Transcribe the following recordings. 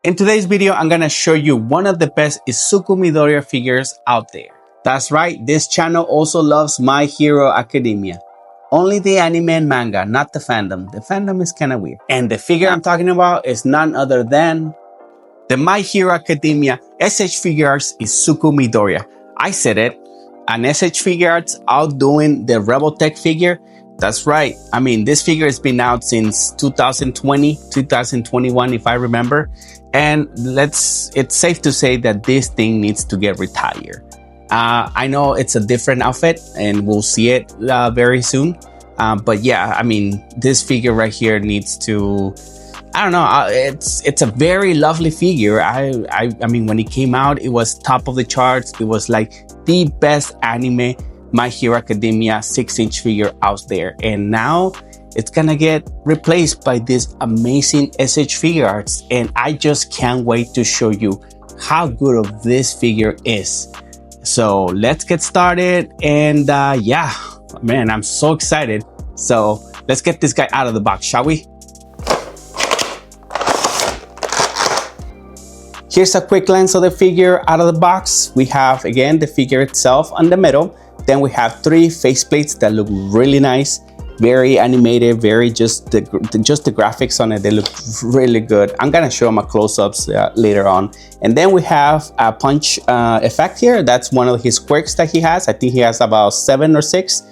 In today's video, I'm gonna show you one of the best Izuku Midoriya figures out there. That's right, this channel also loves My Hero Academia. Only the anime and manga, not the fandom. The fandom is kinda weird. And the figure I'm talking about is none other than the My Hero Academia S.H.Figuarts Izuku Midoriya. I said it, an S.H.Figuarts outdoing the Rebel Tech figure. That's right. I mean, this figure has been out since 2020, 2021, if I remember. And it's safe to say that this thing needs to get retired. I know it's a different outfit and we'll see it very soon. But yeah, I mean, this figure right here needs to, I don't know. It's a very lovely figure. I mean, when it came out, it was top of the charts. It was like the best anime My Hero Academia 6-inch figure out there. And now it's gonna get replaced by this amazing S.H.Figuarts. And I just can't wait to show you how good of this figure is. So let's get started. And yeah, man, I'm so excited. So let's get this guy out of the box, shall we? Here's a quick glance of the figure out of the box. We have, again, the figure itself on the middle. Then we have 3 faceplates that look really nice, very animated, very just the graphics on it, they look really good. I'm gonna show my close-ups later on. And then we have a punch effect here. That's one of his quirks that he has. I think he has about 7 or 6.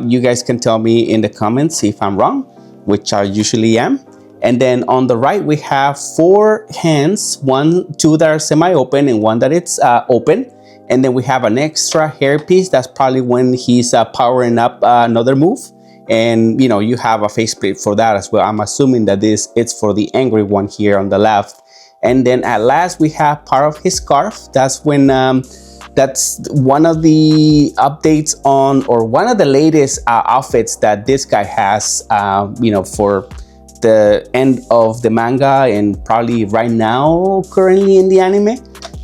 You guys can tell me in the comments if I'm wrong, which I usually am. And then on the right, we have 4 hands, 2 that are semi-open and 1 that it's open. And then we have an extra hairpiece. That's probably when he's powering up another move. And you know, you have a faceplate for that as well. I'm assuming that it's for the angry one here on the left. And then at last we have part of his scarf. That's when that's one of the updates on, or one of the latest outfits that this guy has, you know, for the end of the manga and probably right now currently in the anime.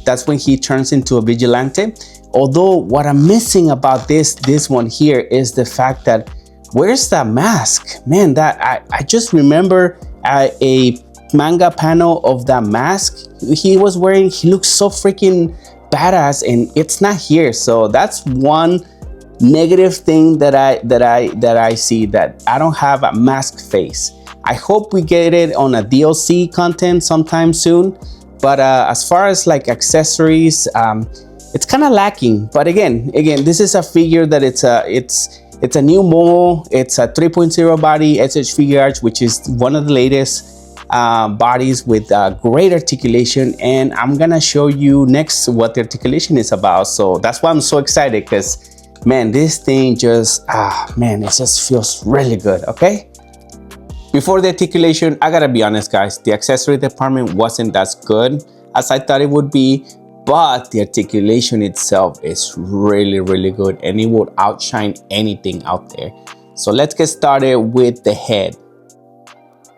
That's when he turns into a vigilante. Although what I'm missing about this one here is the fact that where's that mask? Man, that I just remember a manga panel of that mask he was wearing. He looks so freaking badass and it's not here. So that's one negative thing that I see, that I don't have a mask face. I hope we get it on a DLC content sometime soon. But as far as like accessories, it's kind of lacking. But again, this is a figure that it's a new model. It's a 3.0 body S.H.Figuarts, which is one of the latest bodies with great articulation. And I'm gonna show you next what the articulation is about. So that's why I'm so excited, because man, this thing just, man, it just feels really good, okay? Before the articulation, I gotta be honest, guys, the accessory department wasn't as good as I thought it would be, but the articulation itself is really, really good and it would outshine anything out there. So let's get started with the head.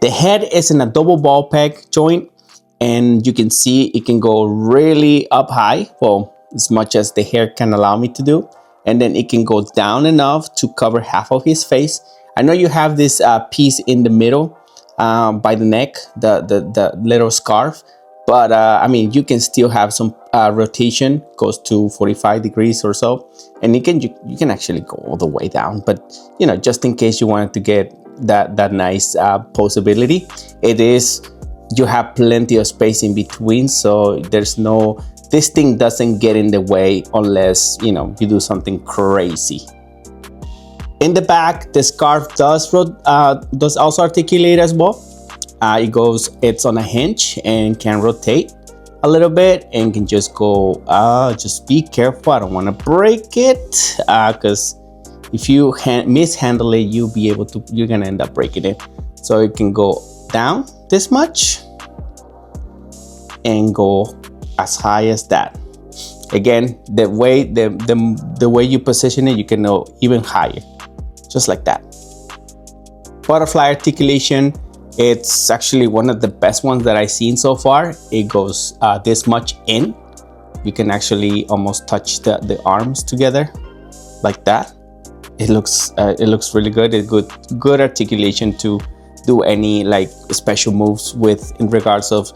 The head is in a double ball peg joint, and you can see it can go really up high, well, as much as the hair can allow me to do, and then it can go down enough to cover half of his face. I know you have this piece in the middle by the neck, the little scarf, but I mean, you can still have some rotation, goes to 45 degrees or so, and you can actually go all the way down. But you know, just in case you wanted to get that nice posability, you have plenty of space in between, so this thing doesn't get in the way unless you know you do something crazy. In the back, the scarf does also articulate as well. It's on a hinge and can rotate a little bit and can just go, just be careful. I don't want to break it, because if you mishandle it, you're gonna end up breaking it. So it can go down this much and go as high as that. Again, the way you position it, you can go even higher. Just like that. Butterfly articulation, it's actually one of the best ones that I've seen so far. It goes this much in. You can actually almost touch the arms together like that. It looks really good. It's good articulation to do any like special moves with, in regards of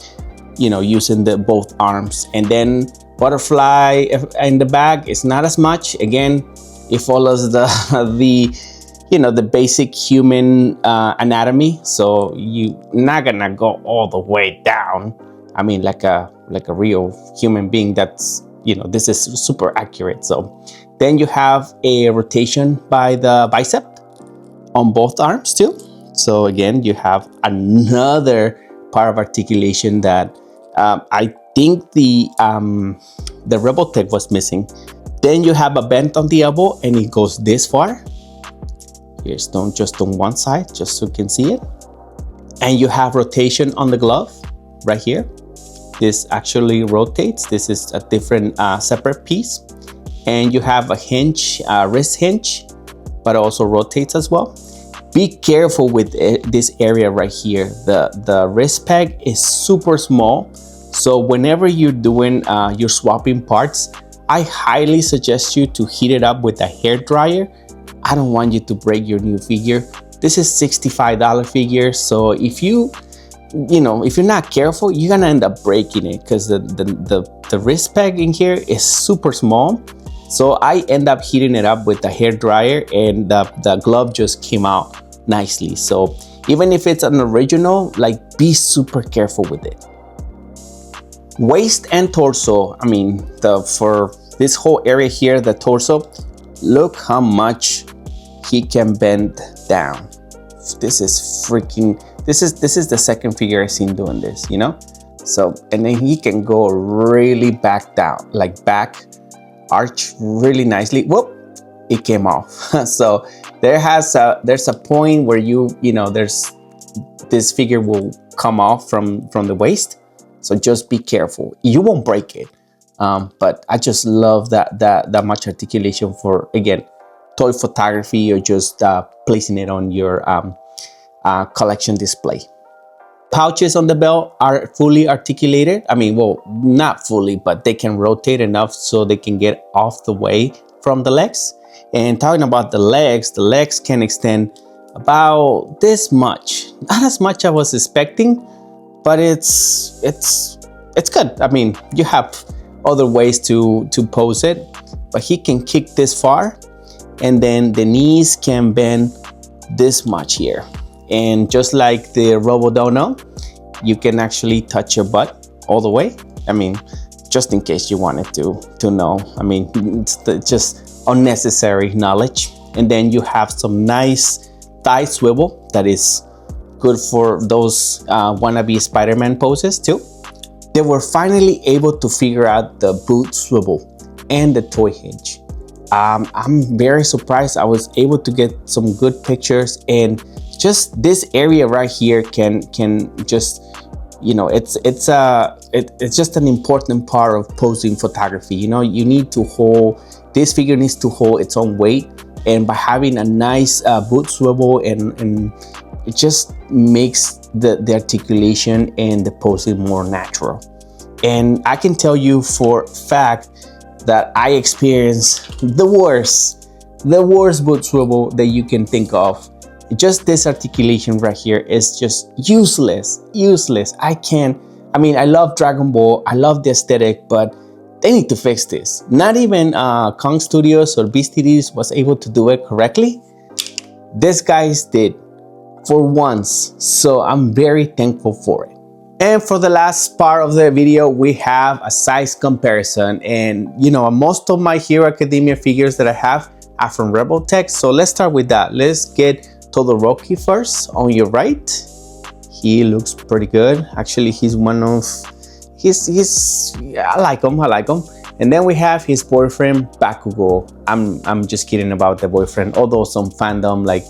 you know, using the both arms. And then butterfly in the back is not as much. Again, it follows the the you know, the basic human anatomy, so you not gonna go all the way down. I mean, like a real human being. That's, you know, this is super accurate. So then you have a rotation by the bicep on both arms too. So again, you have another part of articulation that I think the Rebel Tech was missing. Then you have a bend on the elbow, and it goes this far. Here's just on one side, just so you can see it. And you have rotation on the glove right here. This actually rotates. This is a different separate piece. And you have a hinge, wrist hinge, but also rotates as well. Be careful with this area right here. The wrist peg is super small. So whenever you're doing, you're swapping parts, I highly suggest you to heat it up with a hair dryer. I don't want you to break your new figure. This is $65 figure. So if you know, if you're not careful, you're gonna end up breaking it, because the wrist peg in here is super small. So I end up heating it up with the hair dryer, and the glove just came out nicely. So even if it's an original, like, be super careful with it. Waist and torso. I mean, for this whole area here, the torso, look how much he can bend down. This is freaking, this is the second figure I've seen doing this, you know? So, and then he can go really back down, like back arch really nicely. Whoop, it came off. So there's a point where you know, this figure will come off from the waist. So just be careful. You won't break it. But I just love that much articulation for, again, toy photography, or just placing it on your collection display. Pouches on the belt are fully articulated. I mean, well, not fully, but they can rotate enough so they can get off the way from the legs. And talking about the legs can extend about this much. Not as much I was expecting, but it's good. I mean, you have other ways to pose it, but he can kick this far, and then the knees can bend this much here. And just like the Robodono, you can actually touch your butt all the way. I mean, just in case you wanted to know. I mean, it's just unnecessary knowledge. And then you have some nice thigh swivel that is good for those wannabe Spider-Man poses too. They were finally able to figure out the boot swivel and the toy hinge. I'm very surprised. I was able to get some good pictures, and just this area right here can just, you know, it's just an important part of posing photography. You know, you need to hold, this figure needs to hold its own weight, and by having a nice boot swivel, and it just makes the articulation and the posing more natural. And I can tell you for a fact that I experienced the worst boot swivel that you can think of. Just this articulation right here is just useless. I mean, I love Dragon Ball, I love the aesthetic, but they need to fix this. Not even Kong Studios or BSTDs was able to do it correctly. These guys did, for once. So I'm very thankful for it. And for the last part of the video, we have a size comparison. And you know, most of my Hero Academia figures that I have are from Rebel Tech. So let's start with that. Let's get Todoroki first. On your right, he looks pretty good. Actually, he's one of, I like him. And then we have his boyfriend Bakugo. I'm just kidding about the boyfriend, although some fandom like,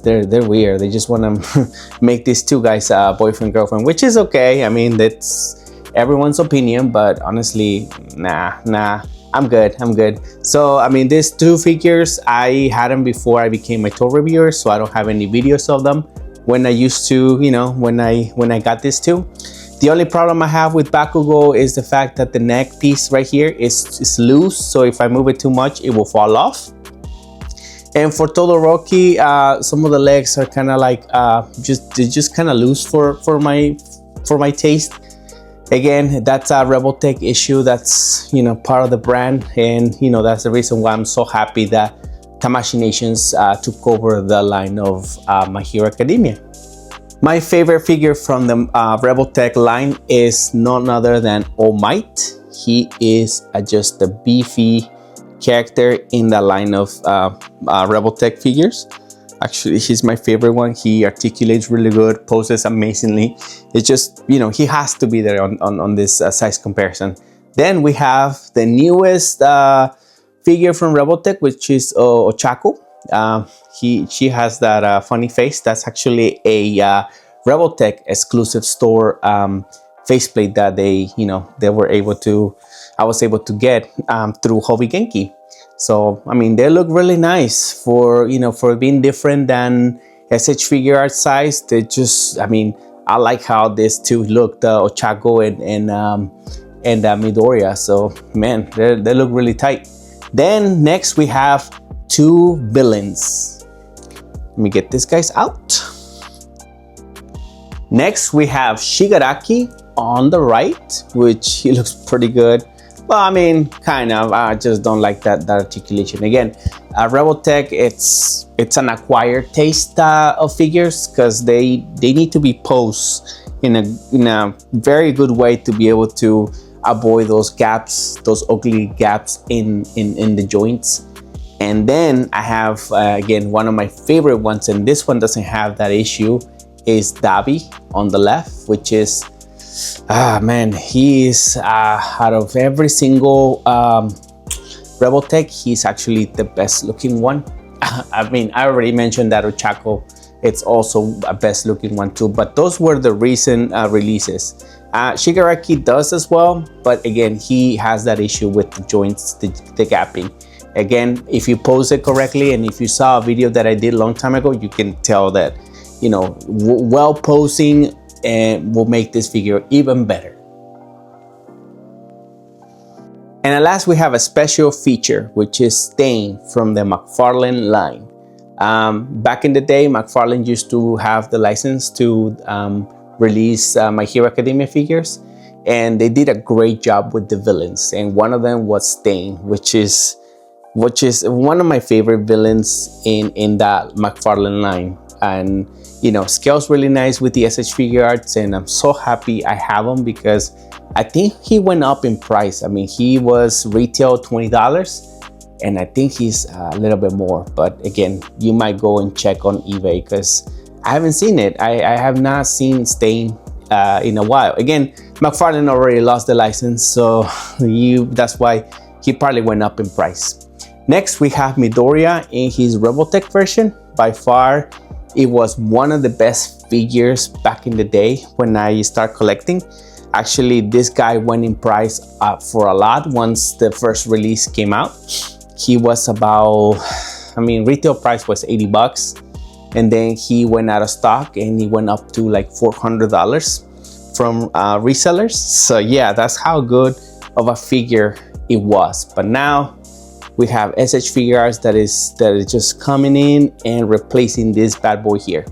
they're weird. They just want to make these two guys boyfriend girlfriend, which is okay. I mean, that's everyone's opinion, but honestly, nah, I'm good. So I mean, these two figures, I had them before I became a toy reviewer, so I don't have any videos of them when I used to, you know, when I got these two. The only problem I have with Bakugo is the fact that the neck piece right here is loose, so if I move it too much, it will fall off. And for Todoroki, some of the legs are kind of like just kind of loose for my taste. Again, that's a Rebel-Tech issue. That's, you know, part of the brand, and you know, that's the reason why I'm so happy that Tamashii Nations took over the line of My Hero Academia. My favorite figure from the Rebel-Tech line is none other than All Might. He is just a beefy character in the line of Rebel-Tech figures. Actually, he's my favorite one. He articulates really good, poses amazingly. It's just, you know, he has to be there on this size comparison. Then we have the newest figure from Rebel-Tech, which is Ochako. She has that funny face. That's actually a Rebel-Tech exclusive store faceplate that I was able to get through Hobby Genki. So I mean, they look really nice for, you know, for being different than S.H.Figuarts size. They just, I mean, I like how these two look, the Ochako and Midoriya. So man, they look really tight. Then next we have two villains. Let me get these guys out. Next we have Shigaraki on the right, which he looks pretty good. Well, I mean, kind of. I just don't like that articulation. Again, Rebel-Tech, it's an acquired taste of figures, because they need to be posed in a very good way to be able to avoid those gaps, those ugly gaps in the joints. And then I have again, one of my favorite ones, and this one doesn't have that issue, is Dabi on the left, which is man, he is out of every single Rebel-Tech, he's actually the best looking one. I mean, I already mentioned that Ochako, it's also a best looking one too, but those were the recent releases. Shigaraki does as well, but again, he has that issue with the joints, the gapping. Again, if you pose it correctly, and if you saw a video that I did a long time ago, you can tell that, you know, well posing and will make this figure even better. And at last, we have a special feature, which is Stain from the McFarlane line. Back in the day, McFarlane used to have the license to release My Hero Academia figures, and they did a great job with the villains. And one of them was Stain, which is one of my favorite villains in that McFarlane line. And you know, scales really nice with the S.H.Figuarts, and I'm so happy I have him, because I think he went up in price. I mean, he was retail $20, and I think he's a little bit more. But again, you might go and check on eBay, because I haven't seen it. I have not seen Stain in a while. Again, McFarlane already lost the license, so that's why he probably went up in price. Next, we have Midoriya in his Rebel-Tech version. By far, it was one of the best figures back in the day when I started collecting. Actually, this guy went in price up for a lot once the first release came out. He was about, I mean, retail price was $80, and then he went out of stock and he went up to like $400 from resellers. So yeah, that's how good of a figure it was. But now we have S.H.Figuarts that is just coming in and replacing this bad boy here.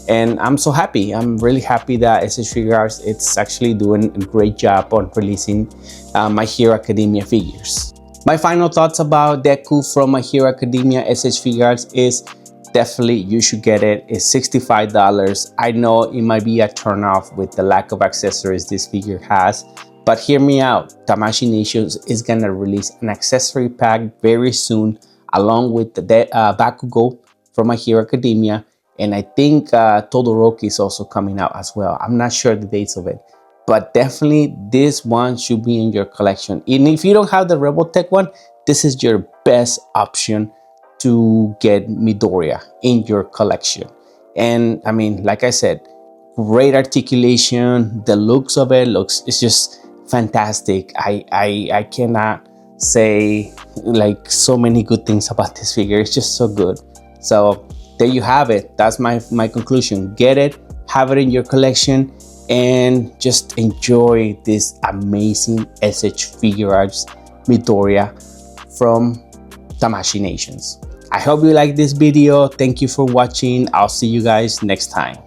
And I'm so happy. I'm really happy that S.H.Figuarts, it's actually doing a great job on releasing My Hero Academia figures. My final thoughts about Deku from My Hero Academia SHFiguarts is definitely you should get it. It's $65. I know it might be a turnoff with the lack of accessories this figure has, but hear me out. Tamashii Nations is gonna release an accessory pack very soon, along with the Bakugo from My Hero Academia, and I think Todoroki is also coming out as well. I'm not sure the dates of it, but definitely this one should be in your collection. And if you don't have the Rebel-Tech one, this is your best option to get Midoriya in your collection. And I mean, like I said, great articulation. The looks of it it's just fantastic. I cannot say like so many good things about this figure. It's just so good. So there you have it. That's my conclusion. Get it, have it in your collection, and just enjoy this amazing S.H.Figuarts Midoriya from Tamashii Nations. I hope you like this video. Thank you for watching. I'll see you guys next time.